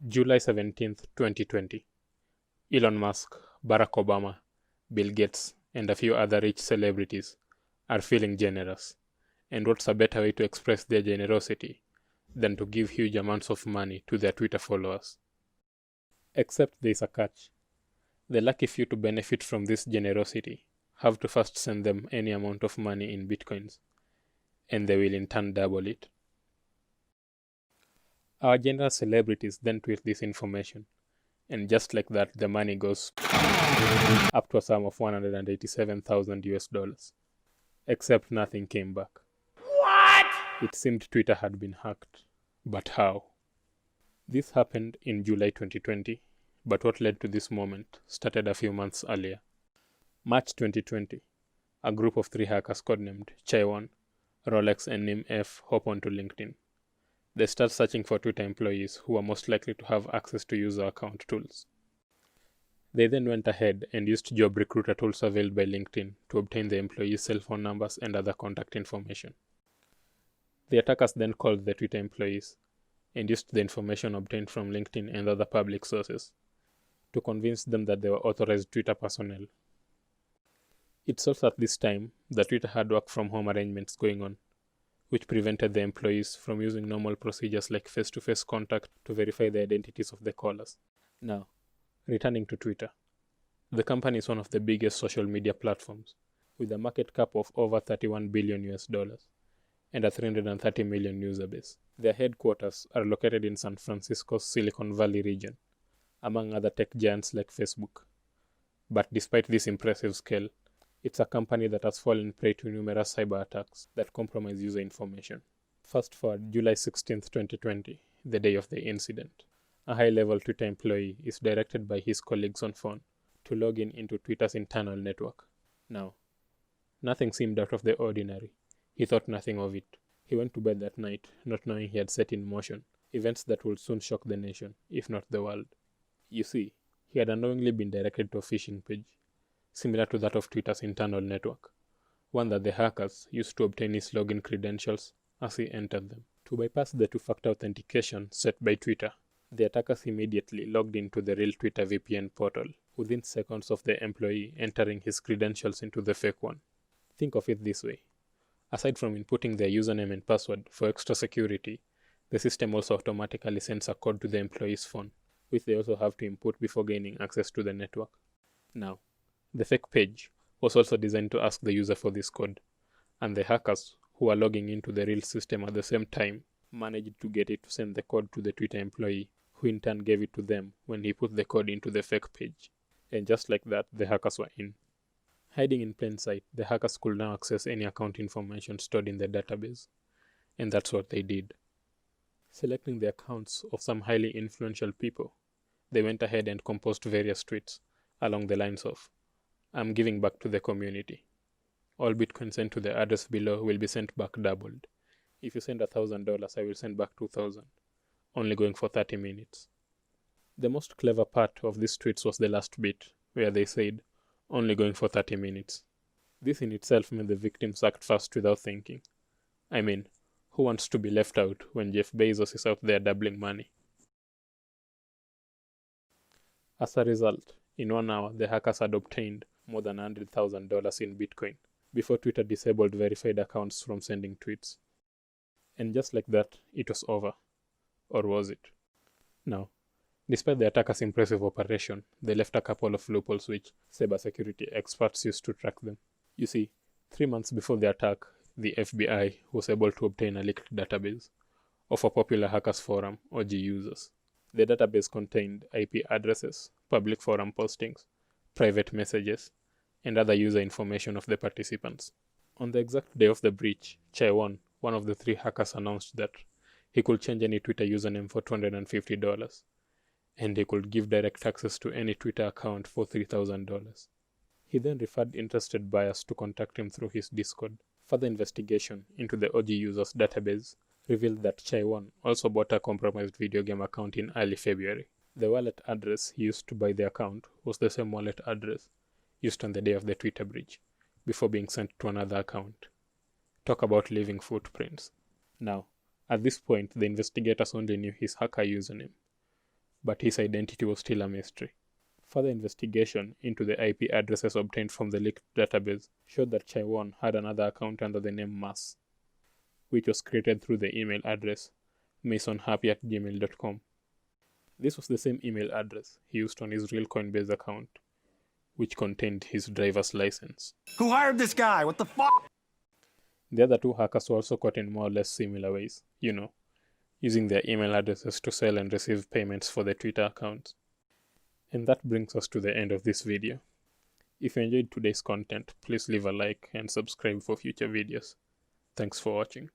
July 17th, 2020. Elon Musk, Barack Obama, Bill Gates, and a few other rich celebrities are feeling generous. And what's a better way to express their generosity than to give huge amounts of money to their Twitter followers? Except there's a catch. The lucky few to benefit from this generosity have to first send them any amount of money in bitcoins, and they will in turn double it. Our generous celebrities then tweet this information, and just like that, the money goes up to a sum of 187,000 US dollars. Except nothing came back. What? It seemed Twitter had been hacked. But how? This happened in July 2020, but what led to this moment started a few months earlier. March 2020, a group of 3 hackers codenamed Chai1, Rolex, and NIM-F hop onto LinkedIn. They start searching for Twitter employees who are most likely to have access to user account tools. They then went ahead and used job recruiter tools availed by LinkedIn to obtain the employees' cell phone numbers and other contact information. The attackers then called the Twitter employees and used the information obtained from LinkedIn and other public sources to convince them that they were authorized Twitter personnel. It's also at this time that Twitter had work from home arrangements going on, which prevented the employees from using normal procedures like face-to-face contact to verify the identities of the callers. Now, returning to Twitter. The company is one of the biggest social media platforms, with a market cap of over 31 billion US dollars and a 330 million user base. Their headquarters are located in San Francisco's Silicon Valley region, among other tech giants like Facebook. But despite this impressive scale, it's a company that has fallen prey to numerous cyber attacks that compromise user information. Fast forward July 16th, 2020, the day of the incident. A high-level Twitter employee is directed by his colleagues on phone to log in into Twitter's internal network. Now, nothing seemed out of the ordinary. He thought nothing of it. He went to bed that night, not knowing he had set in motion events that would soon shock the nation, if not the world. You see, he had unknowingly been directed to a phishing page, similar to that of Twitter's internal network, one that the hackers used to obtain his login credentials as he entered them. To bypass the two-factor authentication set by Twitter, the attackers immediately logged into the real Twitter VPN portal within seconds of the employee entering his credentials into the fake one. Think of it this way. Aside from inputting their username and password for extra security, the system also automatically sends a code to the employee's phone, which they also have to input before gaining access to the network. Now, the fake page was also designed to ask the user for this code, and the hackers who are logging into the real system at the same time managed to get it to send the code to the Twitter employee, who in turn gave it to them when he put the code into the fake page. And just like that, the hackers were in. Hiding in plain sight, the hackers could now access any account information stored in the database, and that's what they did. Selecting the accounts of some highly influential people, they went ahead and composed various tweets along the lines of, "I'm giving back to the community. All Bitcoin sent to the address below will be sent back doubled. If you send $1,000, I will send back 2,000. Only going for 30 minutes. The most clever part of these tweets was the last bit, where they said, "Only going for 30 minutes. This in itself made the victims act fast without thinking. I mean, who wants to be left out when Jeff Bezos is out there doubling money? As a result, in 1 hour, the hackers had obtained more than $100,000 in Bitcoin before Twitter disabled verified accounts from sending tweets. And just like that, it was over. Or was it? Now, despite the attackers' impressive operation, they left a couple of loopholes which cybersecurity experts used to track them. You see, 3 months before the attack, the FBI was able to obtain a leaked database of a popular hackers forum, OG users. The database contained IP addresses, public forum postings, private messages, and other user information of the participants. On the exact day of the breach, Chai1, one of the 3 hackers, announced that he could change any Twitter username for $250, and he could give direct access to any Twitter account for $3,000. He then referred interested buyers to contact him through his Discord. Further investigation into the OG users database revealed that Chai1 also bought a compromised video game account in early February. The wallet address he used to buy the account was the same wallet address used on the day of the Twitter breach, before being sent to another account. Talk about leaving footprints. Now, at this point, the investigators only knew his hacker username, but his identity was still a mystery. Further investigation into the IP addresses obtained from the leaked database showed that Chaiwon had another account under the name Mas, which was created through the email address masonhappy@gmail.com. This was the same email address he used on his real Coinbase account, which contained his driver's license. Who hired this guy? What the fuck? The other two hackers were also caught in more or less similar ways, using their email addresses to sell and receive payments for their Twitter accounts. And that brings us to the end of this video. If you enjoyed today's content, please leave a like and subscribe for future videos. Thanks for watching.